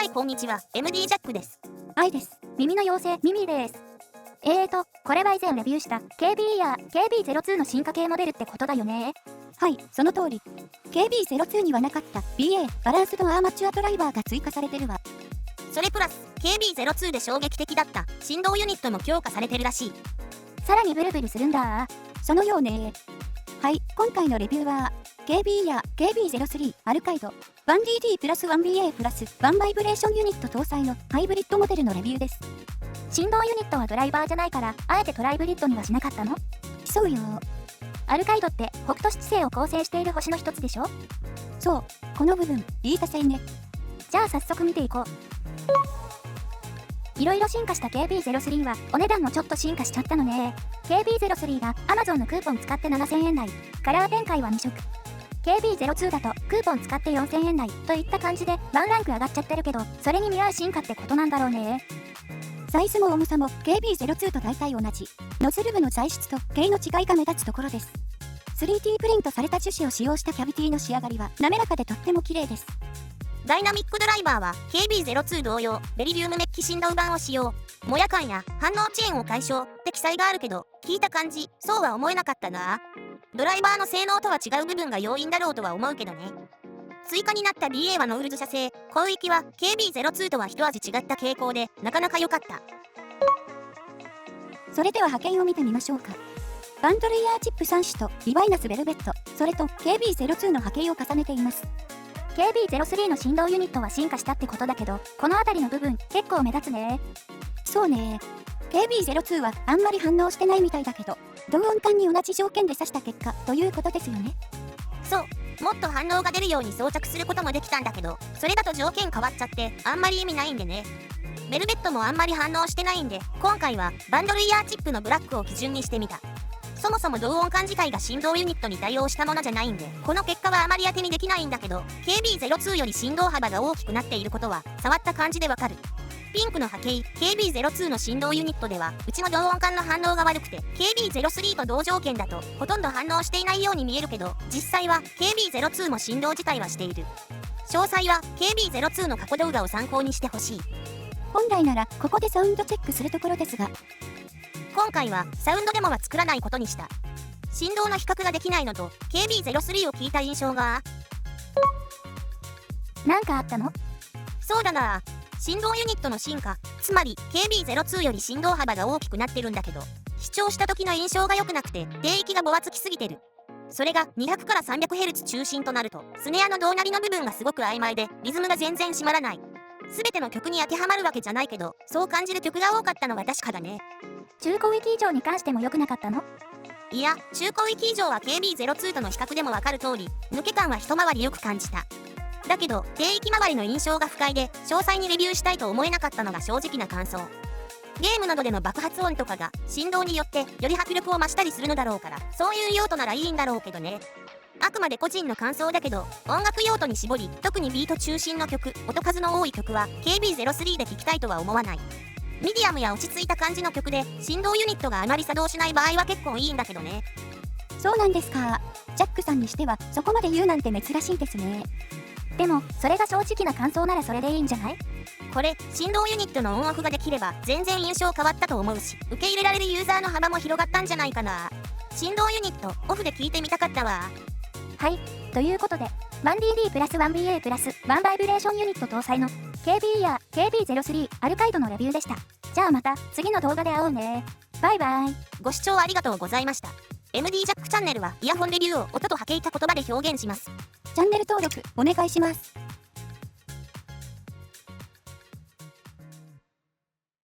はい、こんにちは。MD ジャックです。愛です。耳の妖精、ミミです。これは以前レビューした KB や KB02 の進化系モデルってことだよね。はい、その通り。KB02 にはなかった BA バランスドアーマチュアドライバーが追加されてるわ。それプラス KB02 で衝撃的だった振動ユニットも強化されてるらしい。さらにブルブルするんだ。そのようね。はい、今回のレビューは KB や KB03 アルカイド 1DD プラス 1BA プラス1バイブレーションユニット搭載のハイブリッドモデルのレビューです。振動ユニットはドライバーじゃないからあえてトライブリッドにはしなかったの？そうよ。アルカイドって北斗七星を構成している星の一つでしょ？そう、この部分言いたせんね。じゃあ早速見ていこう。いろいろ進化した KB03 はお値段もちょっと進化しちゃったのね。KB03 が Amazon のクーポン使って7000円台、カラー展開は2色。KB02 だとクーポン使って4000円台といった感じでワンランク上がっちゃってるけど、それに見合う進化ってことなんだろうね。サイズも重さも KB02 と大体同じ。ノズル部の材質と径の違いが目立つところです。3D プリントされた樹脂を使用したキャビティの仕上がりは滑らかでとっても綺麗です。ダイナミックドライバーは KB02 同様ベリリウムメッキ振動板を使用。もやかんや反応遅延を解消って記載があるけど、聞いた感じそうは思えなかったな。ドライバーの性能とは違う部分が要因だろうとは思うけどね。追加になった BA はノールズ社製、広域は KB02 とは一味違った傾向でなかなか良かった。それでは波形を見てみましょうか。バンドレイヤーチップ3種とリバイナスベルベット、それと KB02 の波形を重ねています。KB03 の振動ユニットは進化したってことだけど、この辺りの部分結構目立つね。そうね。KB02 はあんまり反応してないみたいだけど、同音感に同じ条件で挿した結果ということですよね。そう、もっと反応が出るように装着することもできたんだけど、それだと条件変わっちゃってあんまり意味ないんでね。ベルベットもあんまり反応してないんで、今回はバンドレイヤーチップのブラックを基準にしてみた。そもそも同音感自体が振動ユニットに対応したものじゃないんで、この結果はあまり当てにできないんだけど、 KB02 より振動幅が大きくなっていることは触った感じでわかる。ピンクの波形 KB02 の振動ユニットではうちの同音感の反応が悪くて、 KB03 と同条件だとほとんど反応していないように見えるけど、実際は KB02 も振動自体はしている。詳細は KB02 の過去動画を参考にしてほしい。本来ならここでサウンドチェックするところですが、今回はサウンドデモは作らないことにした。振動の比較ができないのと KB03 を聞いた印象が。なんかあったの？そうだな。振動ユニットの進化、つまり KB02 より振動幅が大きくなってるんだけど、視聴した時の印象が良くなくて低域がぼわつきすぎてる。それが200から 300Hz 中心となると、スネアの胴鳴りの部分がすごく曖昧でリズムが全然締まらない。全ての曲に当てはまるわけじゃないけど、そう感じる曲が多かったのは確かだね。中古ウィキ以上に関しても良くなかったの？いや、中古ウィキ以上は KB02 との比較でもわかる通り、抜け感は一回りよく感じた。だけど低域周りの印象が不快で詳細にレビューしたいと思えなかったのが正直な感想。ゲームなどでの爆発音とかが振動によってより迫力を増したりするのだろうから、そういう用途ならいいんだろうけどね。あくまで個人の感想だけど、音楽用途に絞り特にビート中心の曲、音数の多い曲は KB03 で聴きたいとは思わない。ミディアムや落ち着いた感じの曲で振動ユニットがあまり作動しない場合は結構いいんだけどね。そうなんですか。ジャックさんにしてはそこまで言うなんて珍しいですね。でもそれが正直な感想ならそれでいいんじゃない？これ振動ユニットのオンオフができれば全然印象変わったと思うし、受け入れられるユーザーの幅も広がったんじゃないかな。振動ユニットオフで聞いてみたかったわ。はい、ということで 1DD プラス 1BA プラス1バイブレーションユニット搭載の KB や KB03 アルカイドのレビューでした。じゃあまた次の動画で会おうね。バイバイ。ご視聴ありがとうございました。 MD ジャックチャンネルはイヤホンレビューを音と波形た言葉で表現します。チャンネル登録お願いします。